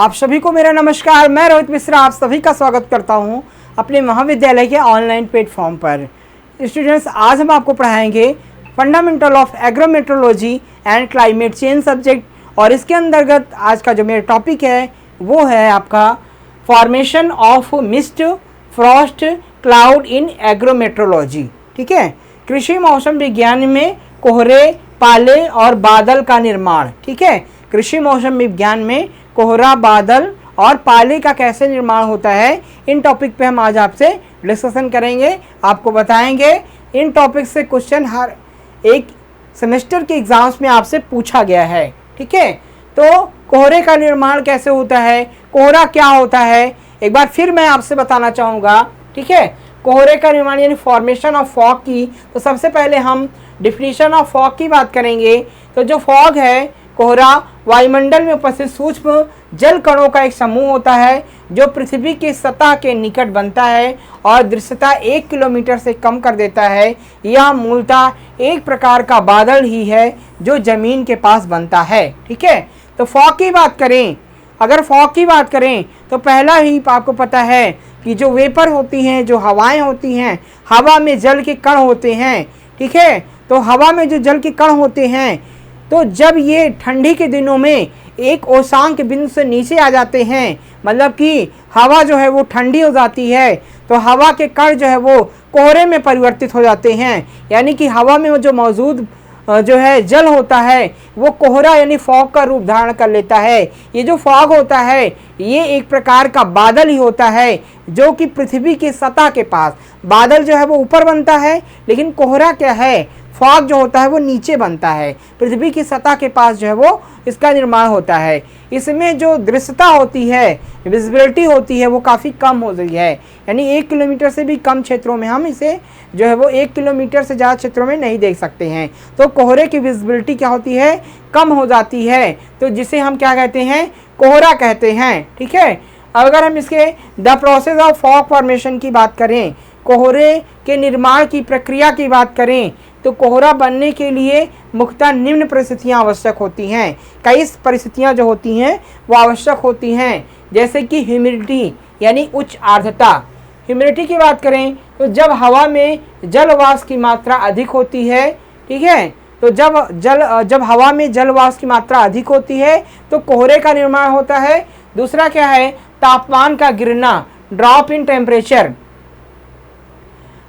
आप सभी को मेरा नमस्कार। मैं रोहित मिश्रा आप सभी का स्वागत करता हूं अपने महाविद्यालय के ऑनलाइन प्लेटफॉर्म पर। स्टूडेंट्स, आज हम आपको पढ़ाएंगे fundamental of agrometeorology and climate change subject, और इसके अंतर्गत आज का जो मेरा टॉपिक है वो है आपका formation of mist, Frost, cloud in agrometeorology. ठीक है, कृषि मौसम विज्ञान में कोहरे, पाले और बादल का निर्माण। ठीक है, कृषि मौसम विज्ञान में कोहरा, बादल और पाले का कैसे निर्माण होता है, इन टॉपिक पे हम आज आपसे डिस्कशन करेंगे, आपको बताएंगे। इन टॉपिक से क्वेश्चन हर एक सेमेस्टर के एग्जाम्स में आपसे पूछा गया है। ठीक है, तो कोहरे का निर्माण कैसे होता है, कोहरा क्या होता है, एक बार फिर मैं आपसे बताना चाहूँगा। ठीक है, कोहरे का निर्माण यानी फॉर्मेशन ऑफ फॉग की, तो सबसे पहले हम डिफिनीशन ऑफ फॉग की बात करेंगे। तो जो फॉग है, कोहरा वायुमंडल में उपस्थित सूक्ष्म जल कणों का एक समूह होता है जो पृथ्वी की सतह के निकट बनता है और दृश्यता 1 किलोमीटर से कम कर देता है। यह मूलतः एक प्रकार का बादल ही है जो जमीन के पास बनता है। ठीक है, तो फॉग की बात करें, अगर फॉग की बात करें तो पहला ही आपको पता है कि जो वेपर होती हैं, जो हवाएं होती हैं, हवा में जल के कण होते हैं। ठीक है, तो हवा में जो जल के कण होते हैं, तो जब ये ठंडी के दिनों में एक औशांक बिंदु से नीचे आ जाते हैं, मतलब कि हवा जो है वो ठंडी हो जाती है, तो हवा के कण जो है वो कोहरे में परिवर्तित हो जाते हैं। यानी कि हवा में जो मौजूद जो है जल होता है वो कोहरा यानी फॉग का रूप धारण कर लेता है। ये जो फॉग होता है ये एक प्रकार का बादल ही होता है जो कि पृथ्वी की सतह के पास, बादल जो है वो ऊपर बनता है, लेकिन कोहरा क्या है, फॉग जो होता है वो नीचे बनता है, पृथ्वी की सतह के पास जो है वो इसका निर्माण होता है। इसमें जो दृश्यता होती है, विजिबिलिटी होती है, वो काफ़ी कम हो गई है, यानी 1 किलोमीटर से भी कम क्षेत्रों में हम इसे जो है वो 1 किलोमीटर से ज़्यादा क्षेत्रों में नहीं देख सकते हैं। तो कोहरे की विजिबिलिटी क्या होती है, कम हो जाती है, तो जिसे हम क्या कहते हैं, कोहरा कहते हैं। ठीक है, अगर हम इसके the process of fog formation की बात करें, कोहरे के निर्माण की प्रक्रिया की बात करें, तो कोहरा बनने के लिए मुख्यतः निम्न परिस्थितियां आवश्यक होती हैं। कई परिस्थितियां जो होती हैं वो आवश्यक होती हैं, जैसे कि ह्यूमिडिटी यानी उच्च आर्द्रता। ह्यूमिडिटी की बात करें तो जब हवा में जलवाष्प की मात्रा अधिक होती है, ठीक है, तो जब हवा में जलवाष्प की मात्रा अधिक होती है तो कोहरे का निर्माण होता है। दूसरा क्या है, तापमान का गिरना, ड्रॉप इन टेम्परेचर।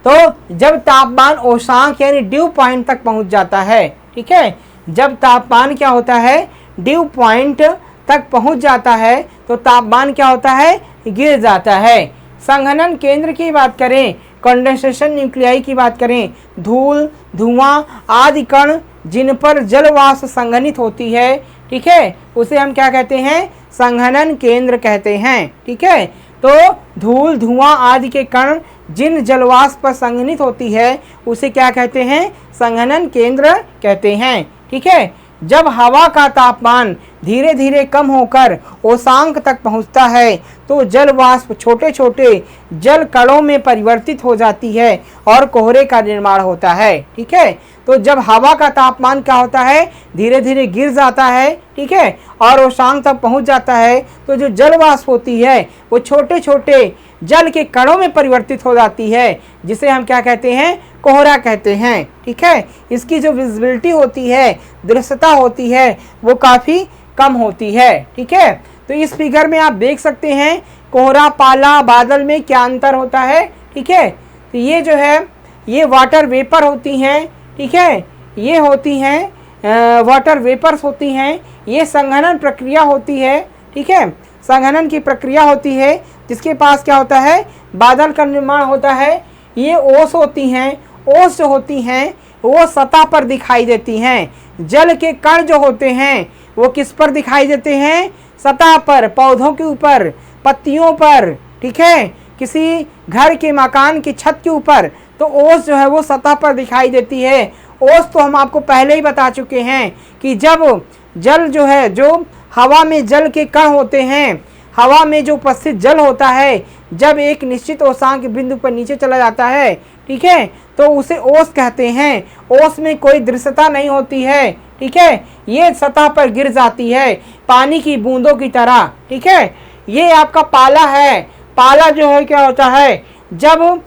तो जब तापमान औशांक यानी ड्यू पॉइंट तक पहुंच जाता है, ठीक है, जब तापमान क्या होता है, ड्यू पॉइंट तक पहुंच जाता है तो तापमान क्या होता है, गिर जाता है। संघनन केंद्र की बात करें, कंडेंसेशन न्यूक्लियाई की बात करें, धूल, धुआं आदि कण जिन पर जलवाष्प संघनित होती है, ठीक है, उसे हम क्या कहते हैं, संघनन केंद्र कहते हैं। ठीक है, तो धूल, धुआं आदि के कण जिन जलवाष्प पर संघनित होती है उसे क्या कहते हैं, संघनन केंद्र कहते हैं। ठीक है, जब हवा का तापमान धीरे धीरे कम होकर औशांक तक पहुंचता है तो जलवाष्प छोटे छोटे जल कणों में परिवर्तित हो जाती है और कोहरे का निर्माण होता है। ठीक है, तो जब हवा का तापमान क्या होता है, धीरे धीरे गिर जाता है, ठीक है, और औशांक तक पहुंच जाता है, तो जो जलवाष्प होती है वो छोटे छोटे जल के कणों में परिवर्तित हो जाती है, जिसे हम क्या कहते हैं, कोहरा कहते हैं। ठीक है, इसकी जो विजिबिलिटी होती है, दृश्यता होती है, वो काफ़ी कम होती है। ठीक है, तो इस फिगर में आप देख सकते हैं कोहरा, पाला, बादल में क्या अंतर होता है। ठीक है, तो ये जो है ये वाटर वेपर होती हैं। ठीक है, ये होती हैं वाटर वेपर्स होती हैं, ये संघनन प्रक्रिया होती है। ठीक है, संघनन की प्रक्रिया होती है जिसके पास क्या होता है, बादल का निर्माण होता है। ये ओस होती हैं, ओस जो होती हैं वो सतह पर दिखाई देती हैं। जल के कण जो होते हैं वो किस पर दिखाई देते हैं, सतह पर, पौधों के ऊपर, पत्तियों पर, ठीक है, किसी घर के मकान की छत के ऊपर, तो ओस जो है वो सतह पर दिखाई देती है। ओस तो हम आपको पहले ही बता चुके हैं कि जब जल जो है, जो हवा में जल के कण होते हैं, हवा में जो उपस्थित जल होता है, जब एक निश्चित औशांक बिंदु पर नीचे चला जाता है, ठीक है, तो उसे ओस कहते हैं। ओस में कोई दृश्यता नहीं होती है, ठीक है, ये सतह पर गिर जाती है पानी की बूंदों की तरह। ठीक है, ये आपका पाला है। पाला जो है क्या होता है, जब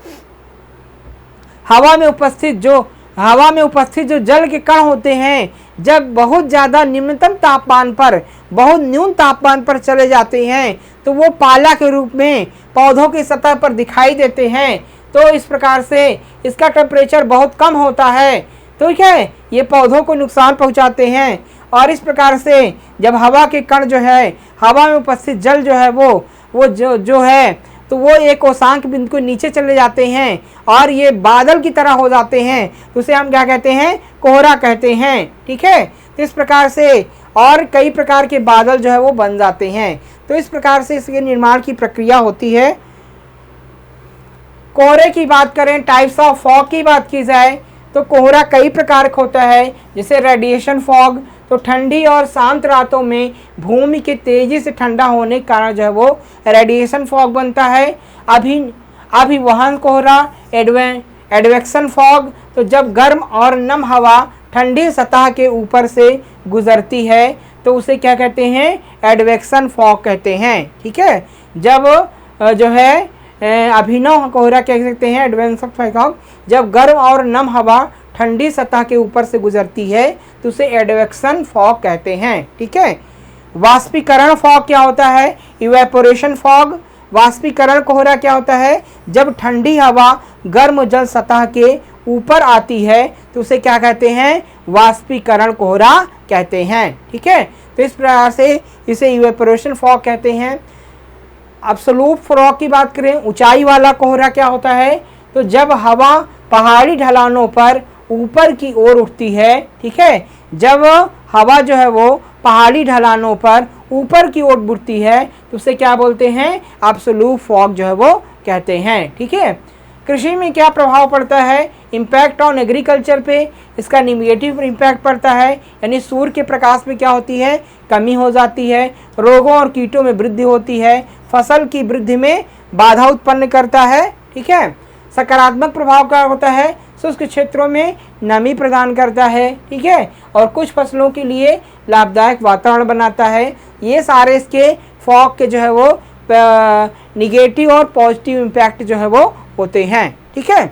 हवा में उपस्थित जो जल के कण होते हैं, जब बहुत ज़्यादा निम्नतम तापमान पर, बहुत न्यून तापमान पर चले जाते हैं, तो वो पाला के रूप में पौधों की सतह पर दिखाई देते हैं। तो इस प्रकार से इसका टेम्परेचर बहुत कम होता है, तो ठीक है, ये पौधों को नुकसान पहुंचाते हैं। और इस प्रकार से जब हवा के कण जो है, हवा में उपस्थित जल जो है वो जो है, तो वो एक कोसांक बिंदु को नीचे चले जाते हैं और ये बादल की तरह हो जाते हैं। तो उसे हम क्या कहते हैं, कोहरा कहते हैं। ठीक है, तो इस प्रकार से और कई प्रकार के बादल जो है वो बन जाते हैं। तो इस प्रकार से इसके निर्माण की प्रक्रिया होती है। कोहरे की बात करें, टाइप्स ऑफ फॉग की बात की जाए, तो कोहरा कई प्रकार का होता है, जैसे रेडिएशन फॉग, तो ठंडी और शांत रातों में भूमि के तेजी से ठंडा होने के कारण जो है वो रेडिएशन फॉग बनता है। अभिवहन कोहरा, एडवेक्शन फॉग, तो जब गर्म और नम हवा ठंडी सतह के ऊपर से गुजरती है तो उसे क्या कहते हैं, एडवेक्शन फॉग कहते हैं। ठीक है, जब जो है अभिनव कोहरा कह सकते हैं, एडवेक्शन फॉग, जब गर्म और नम हवा ठंडी सतह के ऊपर से गुजरती है तो उसे एडवेक्शन फॉग कहते हैं। ठीक है, वाष्पीकरण फॉग क्या होता है, इवेपोरेशन फॉग। वाष्पीकरण कोहरा क्या होता है, जब ठंडी हवा गर्म जल सतह के ऊपर आती है तो उसे क्या कहते हैं, वाष्पीकरण कोहरा कहते हैं। ठीक है, तो इस प्रकार से इसे इवेपोरेशन फॉग कहते हैं। एब्सोल्यूट फॉग की बात करें, ऊंचाई वाला कोहरा क्या होता है, तो जब हवा पहाड़ी ढलानों पर ऊपर की ओर उठती है। ठीक है, जब हवा जो है वो पहाड़ी ढलानों पर ऊपर की ओर उठती है तो उसे क्या बोलते हैं, एब्सोल्यूट फॉग जो है वो कहते हैं। ठीक है, कृषि में क्या प्रभाव पड़ता है, इम्पैक्ट ऑन एग्रीकल्चर पे इसका निगेटिव इम्पैक्ट पड़ता है, यानी सूर्य के प्रकाश में क्या होती है, कमी हो जाती है, रोगों और कीटों में वृद्धि होती है, फसल की वृद्धि में बाधा उत्पन्न करता है। ठीक है, सकारात्मक प्रभाव क्या होता है, शुष्क क्षेत्रों में नमी प्रदान करता है। ठीक है, और कुछ फसलों के लिए लाभदायक वातावरण बनाता है। ये सारे इसके फॉग के जो है वो निगेटिव और पॉजिटिव इम्पैक्ट जो है वो होते हैं। ठीक है,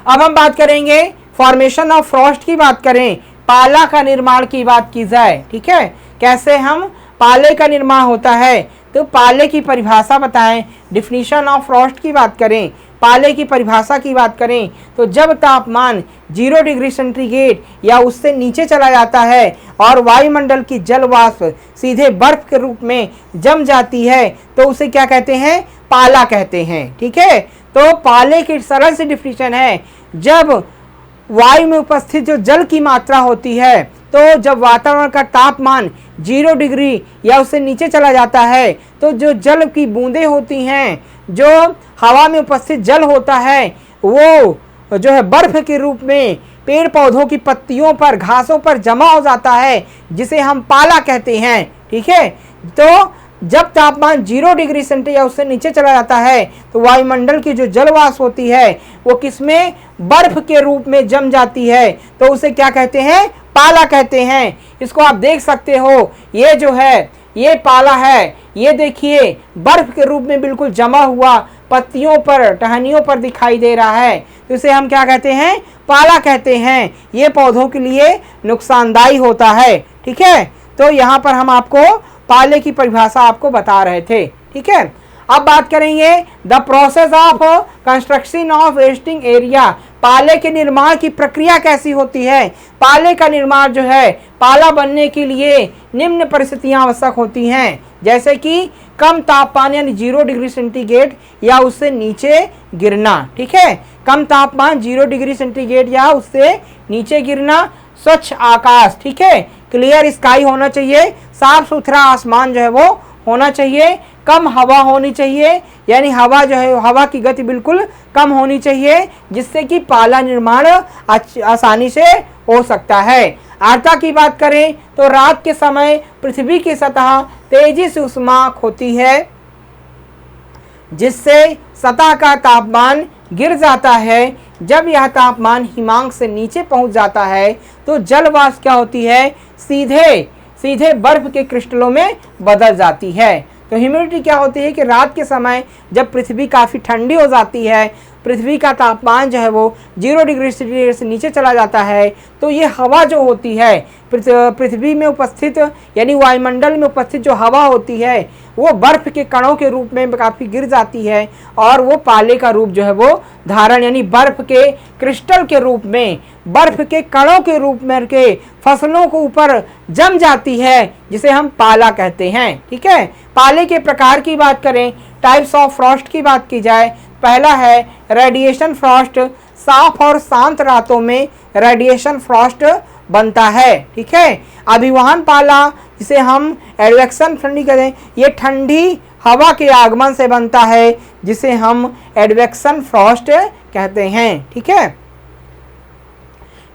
अब हम बात करेंगे फॉर्मेशन ऑफ फ्रॉस्ट की बात करें, पाला का निर्माण की बात की जाए। ठीक है, कैसे हम पाले का निर्माण होता है, तो पाले की परिभाषा बताएं। डिफिनीशन ऑफ फ्रॉस्ट की बात करें, पाले की परिभाषा की बात करें, तो जब तापमान 0 डिग्री सेंटीग्रेड या उससे नीचे चला जाता है और वायुमंडल की जल वाष्प सीधे बर्फ के रूप में जम जाती है तो उसे क्या कहते हैं, पाला कहते हैं। ठीक है, तो पाले की सरल सी डिफिनीशन है, जब वायु में उपस्थित जो जल की मात्रा होती है, तो जब वातावरण का तापमान 0 डिग्री या उससे नीचे चला जाता है तो जो जल की बूंदें होती हैं, जो हवा में उपस्थित जल होता है, वो जो है बर्फ के रूप में पेड़ पौधों की पत्तियों पर, घासों पर जमा हो जाता है, जिसे हम पाला कहते हैं। ठीक है, तो जब तापमान 0 डिग्री सेंटीग्रेड या उससे नीचे चला जाता है तो वायुमंडल की जो जलवाष्प होती है वो किसमें, बर्फ के रूप में जम जाती है, तो उसे क्या कहते हैं, पाला कहते हैं। इसको आप देख सकते हो, ये जो है ये पाला है, ये देखिए बर्फ के रूप में बिल्कुल जमा हुआ पत्तियों पर, टहनियों पर दिखाई दे रहा है, तो इसे हम क्या कहते हैं, पाला कहते हैं। ये पौधों के लिए नुकसानदायी होता है। ठीक है, तो यहाँ पर हम आपको पाले की परिभाषा आपको बता रहे थे। ठीक है, अब बात करेंगे the process of construction of resting area, पाले के निर्माण की प्रक्रिया कैसी होती है। पाले का निर्माण जो है, पाला बनने के लिए निम्न परिस्थितियां आवश्यक होती हैं, जैसे कि कम तापमान यानी 0 डिग्री सेंटीग्रेड या उससे नीचे गिरना। ठीक है, कम तापमान 0 डिग्री सेंटीग्रेड या उससे नीचे गिरना, स्वच्छ आकाश। ठीक है, क्लियर स्काई होना चाहिए, साफ सुथरा आसमान जो है वो होना चाहिए, कम हवा होनी चाहिए, यानी हवा जो है, हवा की गति बिल्कुल कम होनी चाहिए, जिससे कि पाला निर्माण आसानी से हो सकता है। आर्द्रता की बात करें तो रात के समय पृथ्वी की सतह तेजी से ऊष्माक होती है, जिससे सतह का तापमान गिर जाता है। जब यह तापमान हिमांक से नीचे पहुंच जाता है तो जल वाष्प क्या होती है, सीधे बर्फ के क्रिस्टलों में बदल जाती है। तो ह्यूमिडिटी क्या होती है कि रात के समय जब पृथ्वी काफ़ी ठंडी हो जाती है, पृथ्वी का तापमान जो है वो 0 डिग्री सेंटीग्रेड से नीचे चला जाता है, तो ये हवा जो होती है पृथ्वी में उपस्थित यानी वायुमंडल में उपस्थित जो हवा होती है वो बर्फ़ के कणों के रूप में काफ़ी गिर जाती है और वो पाले का रूप जो है वो धारण यानी बर्फ़ के क्रिस्टल के रूप में, बर्फ़ के कणों के रूप में के फसलों को ऊपर जम जाती है, जिसे हम पाला कहते हैं। ठीक है, पाले के प्रकार की बात करें, टाइप्स ऑफ फ्रॉस्ट की बात की जाए, पहला है रेडिएशन फ्रॉस्ट। साफ और शांत रातों में रेडिएशन फ्रॉस्ट बनता है। ठीक है, अभिवहन पाला जिसे हम एडवेक्शन ठंडी कहते हैं, ये ठंडी हवा के आगमन से बनता है जिसे हम एडवेक्शन फ्रॉस्ट कहते हैं। ठीक है,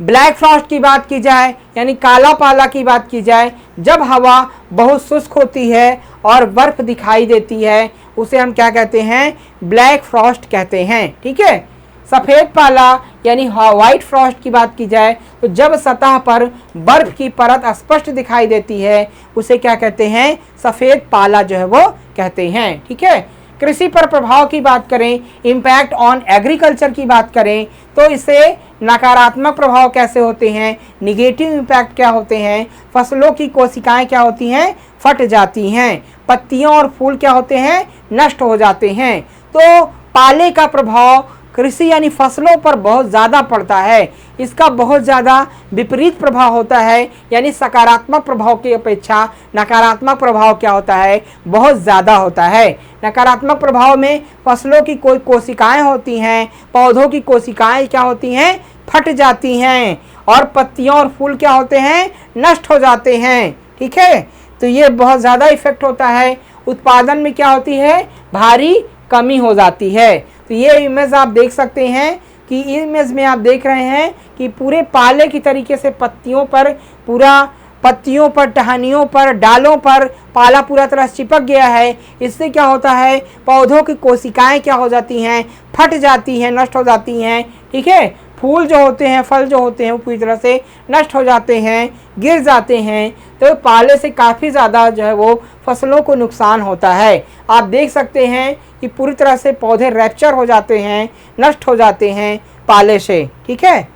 ब्लैक फ्रॉस्ट की बात की जाए यानी काला पाला की बात की जाए, जब हवा बहुत शुष्क होती है और बर्फ दिखाई देती है उसे हम क्या कहते हैं, ब्लैक फ्रॉस्ट कहते हैं। ठीक है, सफ़ेद पाला यानी वाइट फ्रॉस्ट की बात की जाए तो जब सतह पर बर्फ की परत स्पष्ट दिखाई देती है उसे क्या कहते हैं, सफ़ेद पाला जो है वो कहते हैं। ठीक है, कृषि पर प्रभाव की बात करें, इम्पैक्ट ऑन एग्रीकल्चर की बात करें तो इससे नकारात्मक प्रभाव कैसे होते हैं, निगेटिव इम्पैक्ट क्या होते हैं, फसलों की कोशिकाएं क्या होती हैं, फट जाती हैं, पत्तियां और फूल क्या होते हैं, नष्ट हो जाते हैं। तो पाले का प्रभाव कृषि यानी फसलों पर बहुत ज़्यादा पड़ता है, इसका बहुत ज़्यादा विपरीत प्रभाव होता है, यानी सकारात्मक प्रभाव की अपेक्षा नकारात्मक प्रभाव क्या होता है, बहुत ज़्यादा होता है। नकारात्मक प्रभाव में फसलों की कोई कोशिकाएं होती हैं, पौधों की कोशिकाएं क्या होती हैं, फट जाती हैं और पत्तियां और फूल क्या होते हैं, नष्ट हो जाते हैं। ठीक है, तो ये बहुत ज़्यादा इफेक्ट होता है। उत्पादन में क्या होती है, भारी कमी हो जाती है। तो ये इमेज आप देख सकते हैं कि इमेज में आप देख रहे हैं कि पूरे पाले की तरीके से पत्तियों पर, टहनियों पर, डालों पर पाला पूरा तरह चिपक गया है। इससे क्या होता है, पौधों की कोशिकाएं क्या हो जाती हैं, फट जाती हैं, नष्ट हो जाती हैं। ठीक है, फूल जो होते हैं, फल जो होते हैं वो पूरी तरह से नष्ट हो जाते हैं, गिर जाते हैं। तो पाले से काफ़ी ज़्यादा जो है वो फसलों को नुकसान होता है। आप देख सकते हैं कि पूरी तरह से पौधे रैप्चर हो जाते हैं, नष्ट हो जाते हैं पाले से। ठीक है,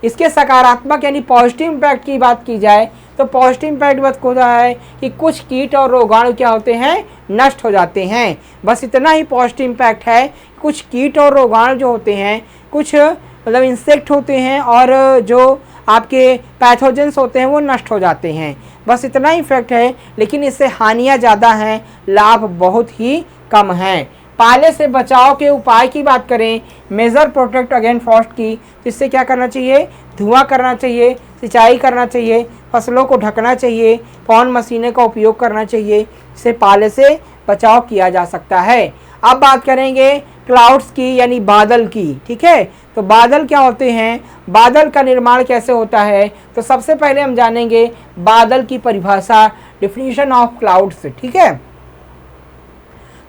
इसके सकारात्मक यानी पॉजिटिव इम्पैक्ट की बात की जाए तो पॉजिटिव इम्पैक्ट बात होता है कि कुछ कीट और रोगाणु क्या होते हैं, नष्ट हो जाते हैं। बस इतना ही पॉजिटिव इम्पैक्ट है। कुछ कीट और रोगाणु जो होते हैं, कुछ मतलब इंसेक्ट होते हैं और जो आपके पैथोजेंस होते हैं वो नष्ट हो जाते हैं। बस इतना ही इफेक्ट है, लेकिन इससे हानियाँ ज़्यादा हैं, लाभ बहुत ही कम हैं। पाले से बचाव के उपाय की बात करें, मेजर प्रोटेक्ट अगेंस्ट फ्रॉस्ट की, इससे क्या करना चाहिए, धुआं करना चाहिए, सिंचाई करना चाहिए, फसलों को ढकना चाहिए, पवन मशीनें का उपयोग करना चाहिए, इससे पाले से बचाव किया जा सकता है। अब बात करेंगे क्लाउड्स की यानी बादल की। ठीक है, तो बादल क्या होते हैं, बादल का निर्माण कैसे होता है, तो सबसे पहले हम जानेंगे बादल की परिभाषा, डिफिनीशन ऑफ क्लाउड्स। ठीक है,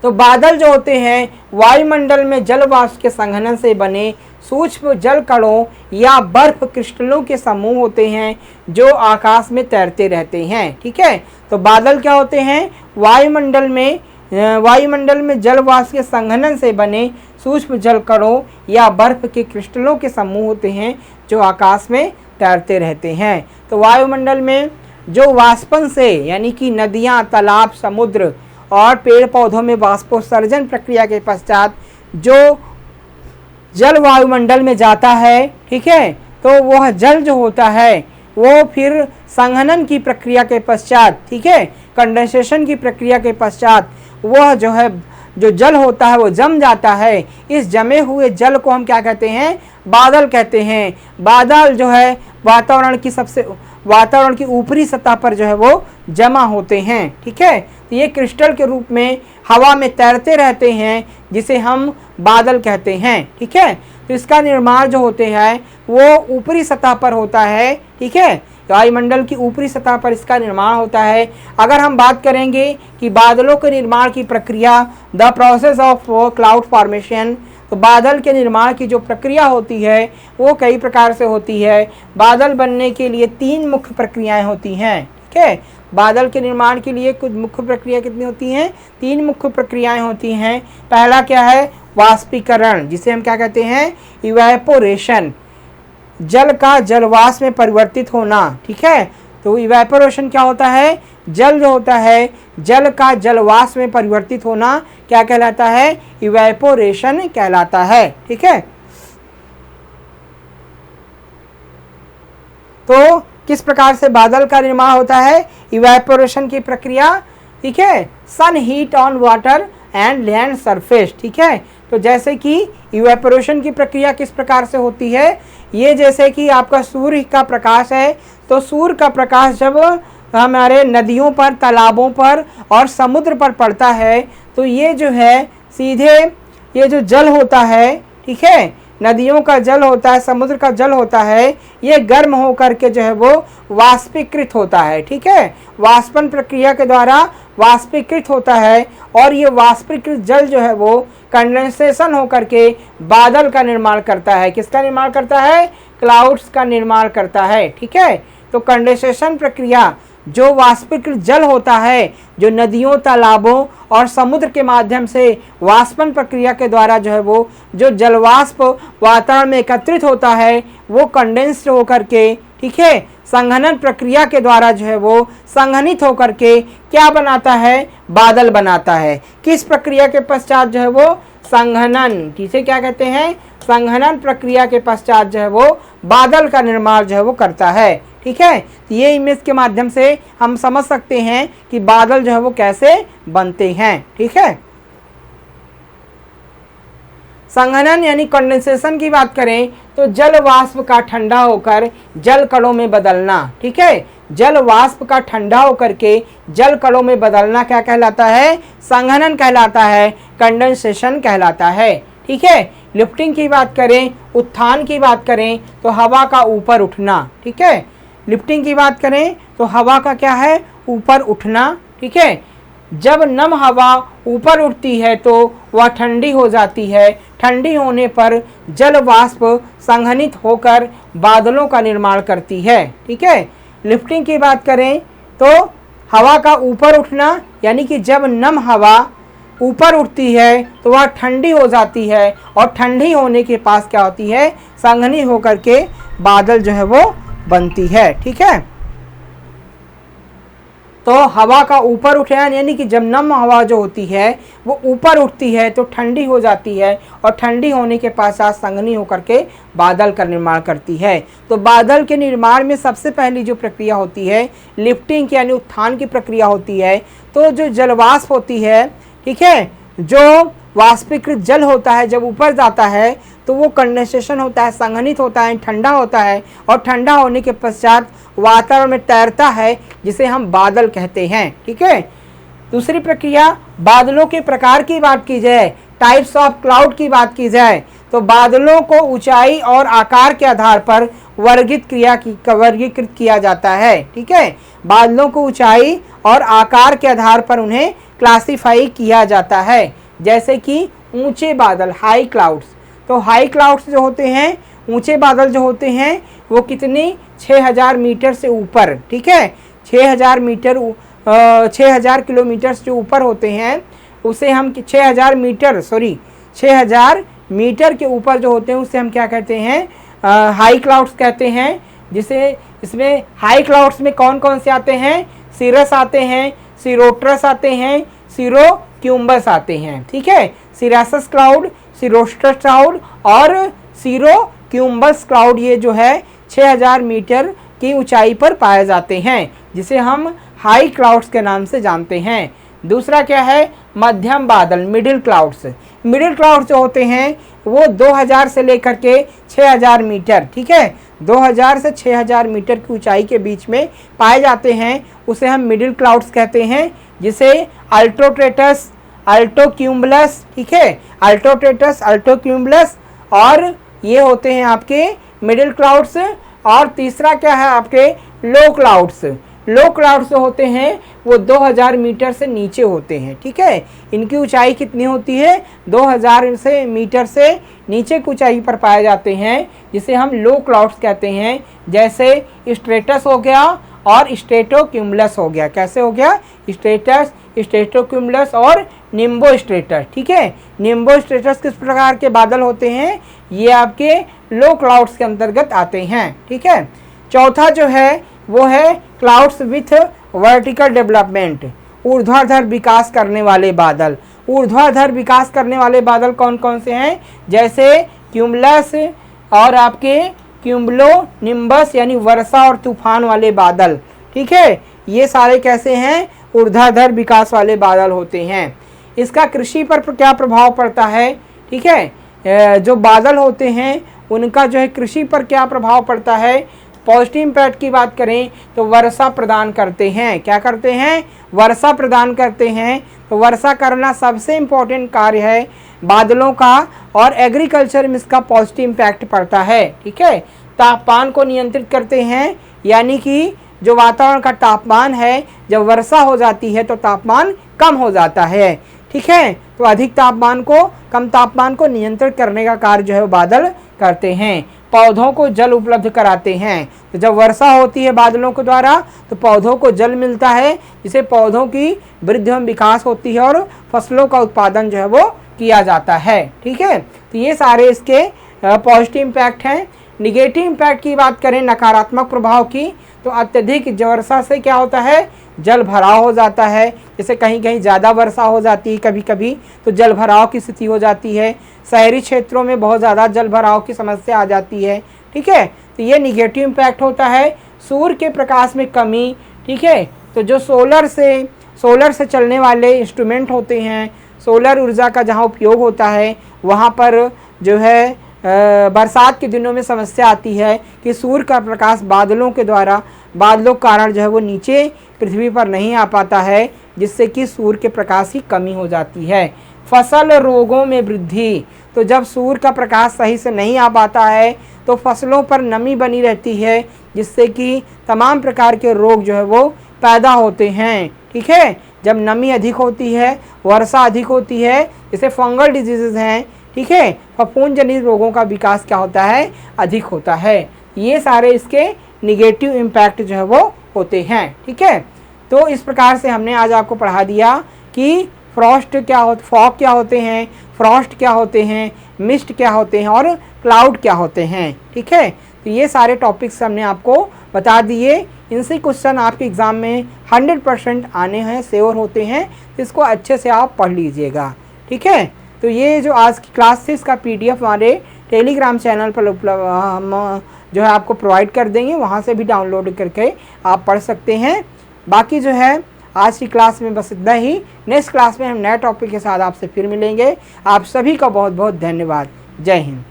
तो बादल जो होते हैं वायुमंडल में जल वाष्प के संघनन से बने सूक्ष्म जल कणों या बर्फ क्रिस्टलों के समूह होते हैं जो आकाश में तैरते रहते हैं। ठीक है, तो बादल क्या होते हैं, वायुमंडल में जल वाष्प के संघनन से बने सूक्ष्म जल कणों या बर्फ के क्रिस्टलों के समूह होते हैं जो आकाश में तैरते रहते हैं। तो वायुमंडल में जो वाष्पन से यानी कि नदियाँ, तालाब, समुद्र और पेड़ पौधों में वाष्पोत्सर्जन प्रक्रिया के पश्चात जो जल वायुमंडल में जाता है, ठीक है, तो वह जल जो होता है वो फिर संघनन की प्रक्रिया के पश्चात, ठीक है, कंडेंसेशन की प्रक्रिया के पश्चात वह जो है जो जल होता है वो जम जाता है। इस जमे हुए जल को हम क्या कहते हैं, बादल कहते हैं। बादल जो है वातावरण की ऊपरी सतह पर जो है वो जमा होते हैं। ठीक है, तो ये क्रिस्टल के रूप में हवा में तैरते रहते हैं जिसे हम बादल कहते हैं। ठीक है, तो इसका निर्माण जो होते हैं वो ऊपरी सतह पर होता है। ठीक है, वायुमंडल की ऊपरी सतह पर इसका निर्माण होता है। अगर हम बात करेंगे कि बादलों के निर्माण की प्रक्रिया, the process of cloud formation, तो बादल के निर्माण की जो प्रक्रिया होती है वो कई प्रकार से होती है। बादल बनने के लिए 3 मुख्य प्रक्रियाएं होती हैं। ठीक है, बादल के निर्माण के लिए कुछ मुख्य प्रक्रिया कितनी होती हैं? 3 मुख्य प्रक्रियाएं होती हैं। पहला क्या है? वाष्पीकरण, जिसे हम क्या कहते हैं? इवेपोरेशन, जल का जलवाष्प में परिवर्तित होना। ठीक है, तो इवेपोरेशन क्या होता है? जल जो होता है, जल का जलवाष्प में परिवर्तित होना क्या कहलाता है? इवेपोरेशन कहलाता है। ठीक है, तो किस प्रकार से बादल का निर्माण होता है? इवेपोरेशन की प्रक्रिया। ठीक है, sun heat on water and land surface. ठीक है, तो जैसे कि इवेपोरेशन की प्रक्रिया किस प्रकार से होती है? ये जैसे कि आपका सूर्य का प्रकाश है, तो सूर्य का प्रकाश जब हमारे नदियों पर, तालाबों पर और समुद्र पर पड़ता है, तो ये जो है सीधे ये जो जल होता है, ठीक है, नदियों का जल होता है, समुद्र का जल होता है, ये गर्म होकर के जो है वो वाष्पीकृत होता है। ठीक है, वाष्पन प्रक्रिया के द्वारा वाष्पीकृत होता है और ये वाष्पीकृत जल जो है वो कंडेंसेशन होकर के बादल का निर्माण करता है। किसका निर्माण करता है? क्लाउड्स का निर्माण करता है। ठीक है, तो कंडेंसेशन प्रक्रिया, जो वाष्पीकृत जल होता है, जो नदियों, तालाबों और समुद्र के माध्यम से वाष्पन प्रक्रिया के द्वारा जो है वो जो जलवाष्प वातावरण में एकत्रित होता है, वो कंडेंस्ड होकर के, ठीक है, संघनन प्रक्रिया के द्वारा जो है वो संघनित होकर के क्या बनाता है? बादल बनाता है। किस प्रक्रिया के पश्चात जो है वो? संघनन। किसे क्या कहते हैं? संघनन प्रक्रिया के पश्चात जो है वो बादल का निर्माण जो है वो करता है। ठीक है, ये इमेज के माध्यम से हम समझ सकते हैं कि बादल जो है वो कैसे बनते हैं। ठीक है, संघनन यानी कंडेंसेशन की बात करें तो जल वाष्प का ठंडा होकर जल कणों में बदलना। ठीक है, जल वाष्प का ठंडा होकर के जल कणों में बदलना क्या कहलाता है? संघनन कहलाता है, कंडेंसेशन कहलाता है। ठीक है, लिफ्टिंग की बात करें, उत्थान की बात करें तो हवा का ऊपर उठना। ठीक है, लिफ्टिंग की बात करें तो हवा का क्या है? ऊपर उठना। ठीक है, जब नम हवा ऊपर उठती है तो वह ठंडी हो जाती है। ठंडी होने पर जल वाष्प संघनित होकर बादलों का निर्माण करती है। ठीक है, लिफ्टिंग की बात करें तो हवा का ऊपर उठना, यानी कि जब नम हवा ऊपर उठती है तो वह ठंडी हो जाती है और ठंडी होने के पास क्या होती है? संघनित होकर के बादल जो है वो बनती है। ठीक है, तो हवा का ऊपर उठना यानी कि जब नम हवा जो होती है वो ऊपर उठती है तो ठंडी हो जाती है और ठंडी होने के पश्चात संघनित होकर के बादल का निर्माण करती है। तो बादल के निर्माण में सबसे पहली जो प्रक्रिया होती है लिफ्टिंग यानी उत्थान की प्रक्रिया होती है। तो जो जलवाष्प होती है, ठीक है, जो वाष्पीकृत जल होता है जब ऊपर जाता है तो वो कंडेंसेशन होता है, संघनित होता है, ठंडा होता है और ठंडा होने के पश्चात वातावरण में तैरता है, जिसे हम बादल कहते हैं। ठीक है, दूसरी प्रक्रिया बादलों के प्रकार की बात की जाए, टाइप्स ऑफ क्लाउड की बात की जाए तो बादलों को ऊंचाई और आकार के आधार पर वर्गीकृत किया जाता है। ठीक है, बादलों को ऊंचाई और आकार के आधार पर उन्हें क्लासिफाई किया जाता है। जैसे कि ऊंचे बादल, हाई क्लाउड्स, तो हाई क्लाउड्स जो होते हैं, ऊंचे बादल जो होते हैं वो कितनी 6000 मीटर से ऊपर, ठीक है, 6000 मीटर 6000 किलोमीटर से ऊपर होते हैं, उसे हम 6000 मीटर के ऊपर जो होते हैं उसे हम क्या कहते हैं? हाई क्लाउड्स कहते हैं। जिसे इसमें हाई क्लाउड्स में कौन कौन से आते हैं? सिरस आते हैं, सिरोट्रस आते हैं, सिरोक्यूम्बस आते हैं। ठीक है, सिरासस क्लाउड, सिरोस्ट्रस क्लाउड और सिरोक्यूम्बस क्लाउड ये जो है 6000 मीटर की ऊंचाई पर पाए जाते हैं, जिसे हम हाई क्लाउड्स के नाम से जानते हैं। दूसरा क्या है? मध्यम बादल, मिडिल क्लाउड्स। मिडिल क्लाउड्स जो होते हैं वो 2000 से लेकर के 6000 मीटर, ठीक है, 2000 से 6000 मीटर की ऊंचाई के बीच में पाए जाते हैं, उसे हम मिडिल क्लाउड्स कहते हैं। जिसे अल्ट्रोट्रेटस, अल्टोक्यूम्बलस, ठीक है, अल्ट्रोट्रेटस, अल्टोक्यूम्बलस और ये होते हैं आपके मिडिल क्लाउड्स। और तीसरा क्या है आपके? लो क्लाउड्स। लो क्लाउड्स जो होते हैं वो 2000 मीटर से नीचे होते हैं। ठीक है, इनकी ऊंचाई कितनी होती है, 2000 से मीटर से नीचे की ऊंचाई पर पाए जाते हैं, जिसे हम लो क्लाउड्स कहते हैं। जैसे स्ट्रेटस हो गया और स्ट्रेटोक्यूमुलस हो गया। कैसे हो गया, स्ट्रेटस, स्ट्रेटोक्यूमुलस और निम्बो स्ट्रेटस। ठीक है, निम्बो स्ट्रेटस किस प्रकार के बादल होते हैं, ये आपके लो क्लाउड्स के अंतर्गत आते हैं। ठीक है, चौथा जो है वो है क्लाउड्स विथ वर्टिकल डेवलपमेंट, ऊर्ध्वाधर विकास करने वाले बादल। ऊर्ध्वाधर विकास करने वाले बादल कौन कौन से हैं, जैसे क्यूमुलस और आपके क्यूमुलो निम्बस यानी वर्षा और तूफान वाले बादल। ठीक है, ये सारे कैसे हैं, ऊर्ध्वाधर विकास वाले बादल होते हैं। इसका कृषि पर क्या प्रभाव पड़ता है। ठीक है, जो बादल होते हैं उनका जो है कृषि पर क्या प्रभाव पड़ता है। पॉजिटिव इम्पैक्ट की बात करें तो वर्षा प्रदान करते हैं। क्या करते हैं, वर्षा प्रदान करते हैं। तो वर्षा करना सबसे इम्पोर्टेंट कार्य है बादलों का, और एग्रीकल्चर में इसका पॉजिटिव इम्पैक्ट पड़ता है। ठीक है, तापमान को नियंत्रित करते हैं, यानी कि जो वातावरण का तापमान है, जब वर्षा हो जाती है तो तापमान कम हो जाता है। ठीक है, तो अधिक तापमान को, कम तापमान को नियंत्रित करने का कार्य जो है वो बादल करते हैं। पौधों को जल उपलब्ध कराते हैं। तो जब वर्षा होती है बादलों के द्वारा तो पौधों को जल मिलता है, जिससे पौधों की वृद्धि एवं विकास होती है और फसलों का उत्पादन जो है वो किया जाता है। ठीक है, तो ये सारे इसके पॉजिटिव इम्पैक्ट हैं। निगेटिव इम्पैक्ट की बात करें, नकारात्मक प्रभाव की, तो अत्यधिक वर्षा से क्या होता है, जल भराव हो जाता है। जैसे कहीं कहीं ज़्यादा वर्षा हो जाती है कभी कभी तो जल भराव की स्थिति हो जाती है। शहरी क्षेत्रों में बहुत ज़्यादा जल भराव की समस्या आ जाती है। ठीक है, तो ये निगेटिव इम्पैक्ट होता है। सूर्य के प्रकाश में कमी। ठीक है, तो जो सोलर से चलने वाले इंस्ट्रूमेंट होते हैं, सोलर ऊर्जा का जहाँ उपयोग होता है, वहाँ पर जो है बरसात के दिनों में समस्या आती है कि सूर्य का प्रकाश बादलों के कारण जो है वो नीचे पृथ्वी पर नहीं आ पाता है, जिससे कि सूर्य के प्रकाश की कमी हो जाती है। फसल रोगों में वृद्धि, तो जब सूर्य का प्रकाश सही से नहीं आ पाता है तो फसलों पर नमी बनी रहती है, जिससे कि तमाम प्रकार के रोग जो है वो पैदा होते हैं। ठीक है, जब नमी अधिक होती है, वर्षा अधिक होती है, जैसे फंगल डिजीज़ हैं, ठीक है, फफूंद जनित रोगों का विकास क्या होता है, अधिक होता है। ये सारे इसके निगेटिव इम्पैक्ट जो है वो होते हैं। ठीक है, तो इस प्रकार से हमने आज आपको पढ़ा दिया कि फॉग क्या होते हैं, फ्रॉस्ट क्या होते हैं, मिस्ट क्या होते हैं और क्लाउड क्या होते हैं। ठीक है, तो ये सारे टॉपिक्स हमने आपको बता दिए। इनसे क्वेश्चन आपके एग्ज़ाम में 100% आने हैं, श्योर होते हैं, तो इसको अच्छे से आप पढ़ लीजिएगा। ठीक है, तो ये जो आज की क्लास थी इसका PDF हमारे टेलीग्राम चैनल पर हम जो है आपको प्रोवाइड कर देंगे, वहाँ से भी डाउनलोड करके आप पढ़ सकते हैं। बाकी जो है आज की क्लास में बस इतना ही। नेक्स्ट क्लास में हम नए टॉपिक के साथ आपसे फिर मिलेंगे। आप सभी का बहुत बहुत धन्यवाद। जय हिंद।